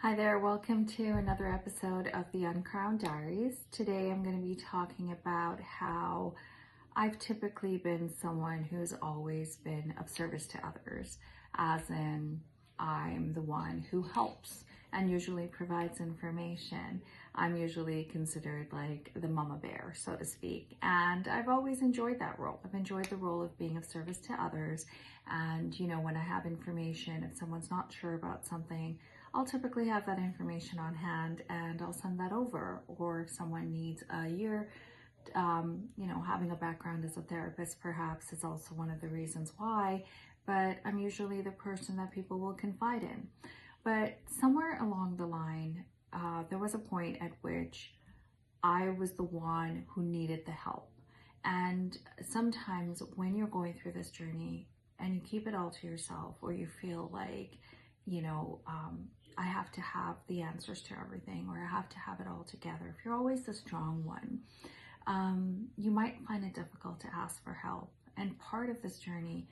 Hi there, welcome to another episode of the Uncrowned Diaries. Today I'm going to be talking about how I've typically been someone who's always been of service to others, as in I'm the one who helps and usually provides information. I'm usually considered like the mama bear, so to speak, and I've always enjoyed that role. I've enjoyed the role of being of service to others, and when I have information, if someone's not sure about something, I'll typically have that information on hand and I'll send that over. Or if someone needs a year, having a background as a therapist perhaps is also one of the reasons why, but I'm usually the person that people will confide in. But somewhere along the line, there was a point at which I was the one who needed the help. And sometimes when you're going through this journey and you keep it all to yourself, or you feel like, I have to have the answers to everything, or I have to have it all together. If you're always the strong one, you might find it difficult to ask for help. And part of this journey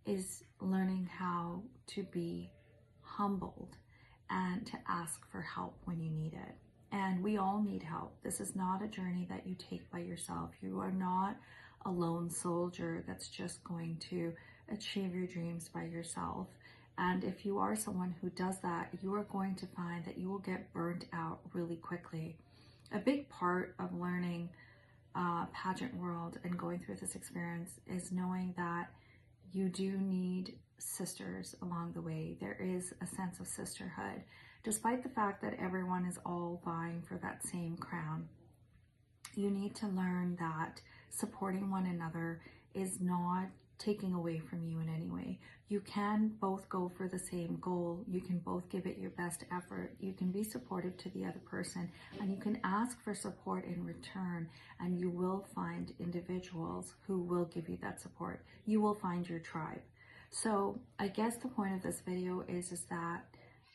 is learning how to be humbled and to ask for help when you need it. And we all need help. This is not a journey that you take by yourself. You are not a lone soldier that's just going to achieve your dreams by yourself. And if you are someone who does that, you are going to find that you will get burnt out really quickly. A big part of learning pageant world and going through this experience is knowing that you do need sisters along the way. There is a sense of sisterhood, despite the fact that everyone is all vying for that same crown. You need to learn that supporting one another is not taking away from you in any way. You can both go for the same goal. You can both give it your best effort. You can be supportive to the other person, and you can ask for support in return, and you will find individuals who will give you that support. You will find your tribe. So I guess the point of this video is that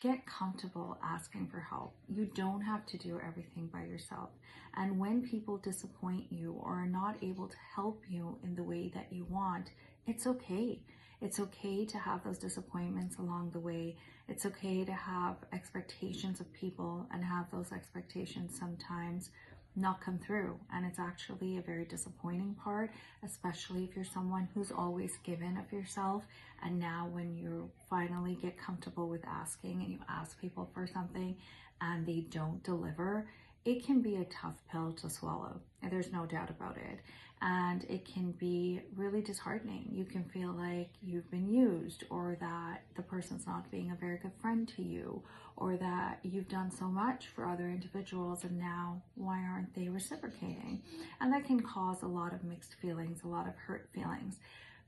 get comfortable asking for help. You don't have to do everything by yourself. And when people disappoint you or are not able to help you in the way that you want, it's okay. It's okay to have those disappointments along the way. It's okay to have expectations of people and have those expectations sometimes not come through. And it's actually a very disappointing part, especially if you're someone who's always given of yourself. And now when you finally get comfortable with asking and you ask people for something and they don't deliver, it can be a tough pill to swallow. There's no doubt about it. And it can be really disheartening. You can feel like you've been used, or that the person's not being a very good friend to you, or that you've done so much for other individuals and now why aren't they reciprocating? And that can cause a lot of mixed feelings, a lot of hurt feelings.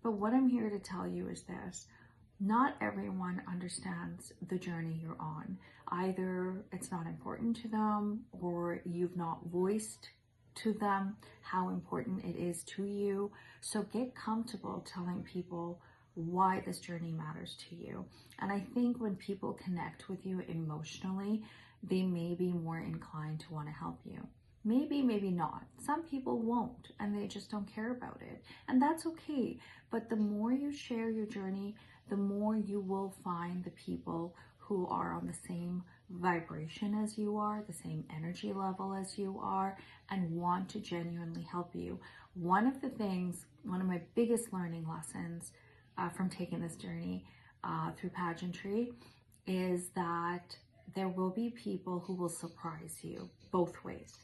But what I'm here to tell you is this: not everyone understands the journey you're on. Either it's not important to them, or you've not voiced to them how important it is to you. So get comfortable telling people why this journey matters to you. And I think when people connect with you emotionally, they may be more inclined to want to help you. Maybe, maybe not. Some people won't, and they just don't care about it. And that's okay. But the more you share your journey, the more you will find the people who are on the same vibration as you are, the same energy level as you are, and want to genuinely help you. One of my biggest learning lessons from taking this journey through pageantry is that there will be people who will surprise you both ways.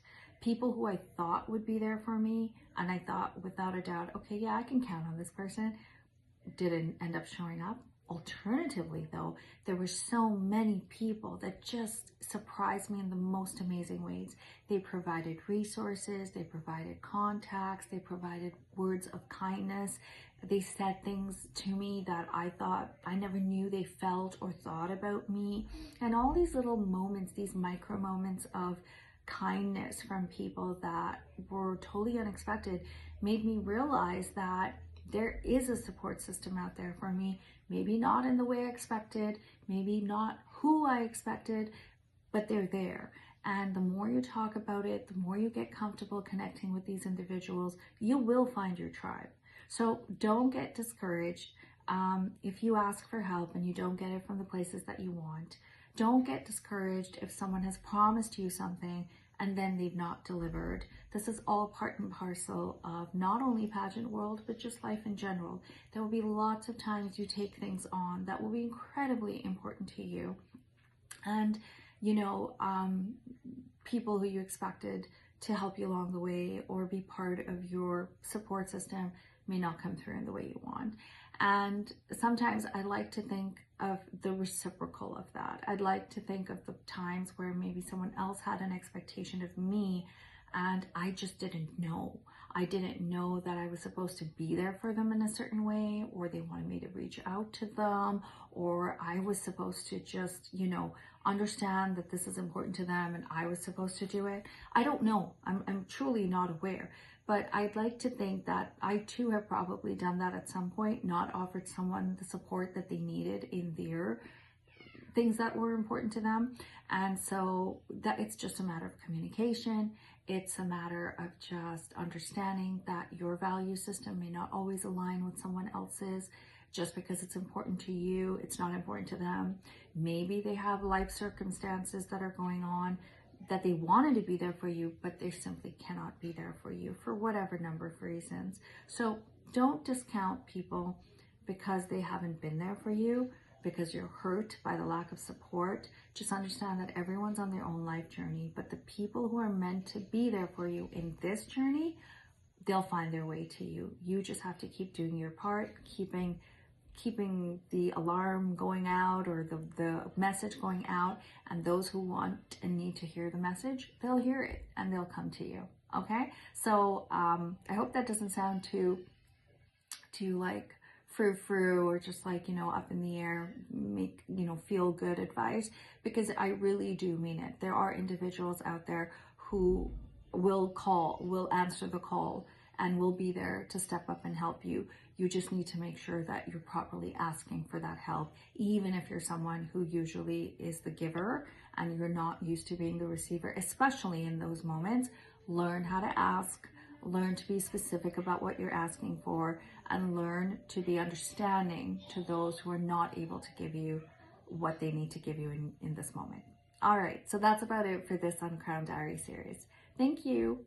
People who I thought would be there for me, and I thought without a doubt, okay, yeah, I can count on this person, didn't end up showing up. Alternatively, though, there were so many people that just surprised me in the most amazing ways. They provided resources, they provided contacts, they provided words of kindness. They said things to me that I thought I never knew they felt or thought about me. And all these little moments, these micro moments of kindness from people that were totally unexpected, made me realize that there is a support system out there for me. Maybe not in the way I expected, maybe not who I expected, but they're there. And the more you talk about it, the more you get comfortable connecting with these individuals, you will find your tribe. So don't get discouraged. If you ask for help and you don't get it from the places that you want, Don't get discouraged if someone has promised you something and then they've not delivered. This is all part and parcel of not only pageant world, but just life in general. There will be lots of times you take things on that will be incredibly important to you. And, you know, people who you expected to help you along the way or be part of your support system may not come through in the way you want. And sometimes I like to think of the reciprocal of that. I'd like to think of the times where maybe someone else had an expectation of me and I just didn't know. I didn't know that I was supposed to be there for them in a certain way, or they wanted me to reach out to them, or I was supposed to just, you know, understand that this is important to them and I was supposed to do it. I don't know. I'm truly not aware. But I'd like to think that I too have probably done that at some point, not offered someone the support that they needed in their things that were important to them. And so that it's just a matter of communication. It's a matter of just understanding that your value system may not always align with someone else's. Just because it's important to you, it's not important to them. Maybe they have life circumstances that are going on that they wanted to be there for you, but they simply cannot be there for you for whatever number of reasons. So don't discount people because they haven't been there for you, because you're hurt by the lack of support. Just understand that everyone's on their own life journey, but the people who are meant to be there for you in this journey, they'll find their way to you. You just have to keep doing your part, keeping the alarm going out or the message going out, and those who want and need to hear the message, they'll hear it and they'll come to you. Okay, so I hope that doesn't sound too like frou-frou or just like, you know, up in the air, make, you know, feel good advice, because I really do mean it. There are individuals out there who will answer the call and will be there to step up and help you. You just need to make sure that you're properly asking for that help, even if you're someone who usually is the giver and you're not used to being the receiver, especially in those moments. Learn how to ask, learn to be specific about what you're asking for, and learn to be understanding to those who are not able to give you what they need to give you in this moment. All right, so that's about it for this Uncrowned Diary series. Thank you.